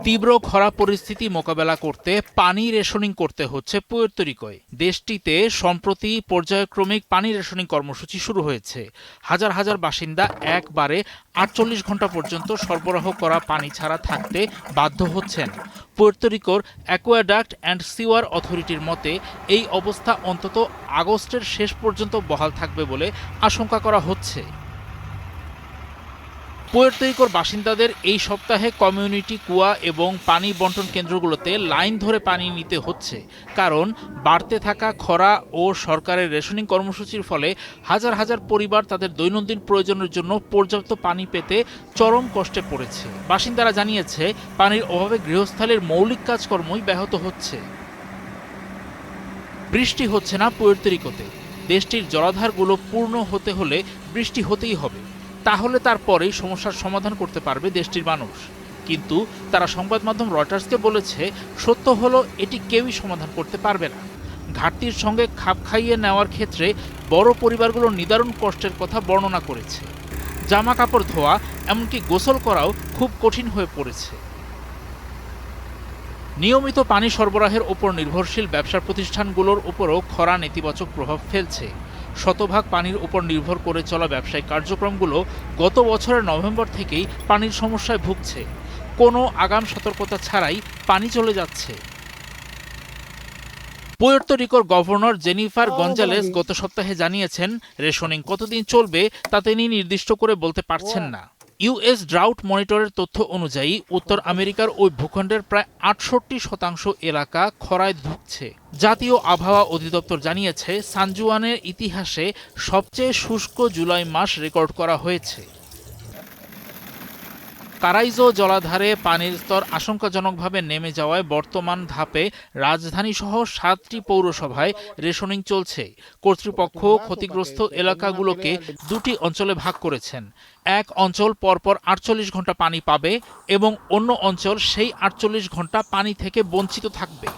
তীব্র খরা পরিস্থিতি মোকাবেলা করতে পানি রেশনিং করতে হচ্ছে পুয়ের্তো রিকোয়। দেশটিতে সম্প্রতি পর্যায়ক্রমিক পানি রেশনিং কর্মসূচি শুরু হয়েছে। হাজার হাজার বাসিন্দা একবারে ৪৮ ঘন্টা পর্যন্ত সরবরাহ করা পানি ছাড়া থাকতে বাধ্য হচ্ছেন। পুয়ের্তো রিকোর অ্যাকোয়াডাক্ট অ্যান্ড সিওয়ার অথরিটির মতে এই অবস্থা অন্তত আগস্টের শেষ পর্যন্ত বহাল থাকবে বলে আশঙ্কা করা হচ্ছে। পুয়ের্তো রিকোর বাসিন্দাদের এই সপ্তাহে কমিউনিটি কুয়া এবং পানি বন্টন কেন্দ্রগুলোতে লাইন ধরে পানি নিতে হচ্ছে, কারণ বাড়তে থাকা খরা ও সরকারের রেশনিং কর্মসূচির ফলে হাজার হাজার পরিবার তাদের দৈনন্দিন প্রয়োজনের জন্য পর্যাপ্ত পানি পেতে চরম কষ্টে পড়েছে। বাসিন্দারা জানিয়েছে, পানির অভাবে গৃহস্থালির মৌলিক কাজকর্মই ব্যাহত হচ্ছে। বৃষ্টি হচ্ছে না পুয়ের্তো রিকোতে। দেশটির জলাধারগুলো পূর্ণ হতে হলে বৃষ্টি হতেই হবে, তাহলে তারপরেই সমস্যার সমাধান করতে পারবে দেশটির মানুষ। কিন্তু তারা সংবাদ মাধ্যম রয়টার্সকে বলেছে, সত্য হলো এটি কেউই সমাধান করতে পারবে না। ঘাটতির সঙ্গে খাপ খাইয়ে নেওয়ার ক্ষেত্রে বড় পরিবারগুলোর নিদারুণ কষ্টের কথা বর্ণনা করেছে। জামা কাপড় ধোয়া, এমনকি গোসল করাও খুব কঠিন হয়ে পড়েছে। নিয়মিত পানি সরবরাহের ওপর নির্ভরশীল ব্যবসা প্রতিষ্ঠানগুলোর উপরও খরা নেতিবাচক প্রভাব ফেলছে। শতভাগ পানির উপর নির্ভর করে চলা ব্যবসায়িক কার্যক্রমগুলো গত বছরের নভেম্বর থেকেই পানির সমস্যায় ভুগছে। কোনো আগাম সতর্কতা ছাড়াই পানি চলে যাচ্ছে। পুয়ের্তো রিকোর গভর্নর জেনিফার গঞ্জালেস গত সপ্তাহে জানিয়েছেন, রেশনিং কতদিন চলবে তা তিনি নির্দিষ্ট করে বলতে পারছেন না। ইউএস ড্রাউট মনিটরের তথ্য অনুযায়ী উত্তর আমেরিকার ওই ভূখণ্ডের প্রায় ৬৮% এলাকা খরায় ভুগছে। জাতীয় আবহাওয়া অধিদপ্তর জানিয়েছে, সান জুয়ানের ইতিহাসে সবচেয়ে শুষ্ক জুলাই মাস রেকর্ড করা হয়েছে। কারাইজো জলাধারে পানির স্তর আশঙ্কাজনকভাবে নেমে যাওয়ায় বর্তমান ধাপে রাজধানীসহ ৭টি পৌরসভায় রেশনিং চলছে। কর্তৃপক্ষ ক্ষতিগ্রস্ত এলাকাগুলোকে ২টি অঞ্চলে ভাগ করেছেন। এক অঞ্চল পরপর ৪৮ ঘন্টা পানি পাবে এবং অন্য অঞ্চল সেই ৪৮ ঘন্টা পানি থেকে বঞ্চিত থাকবে।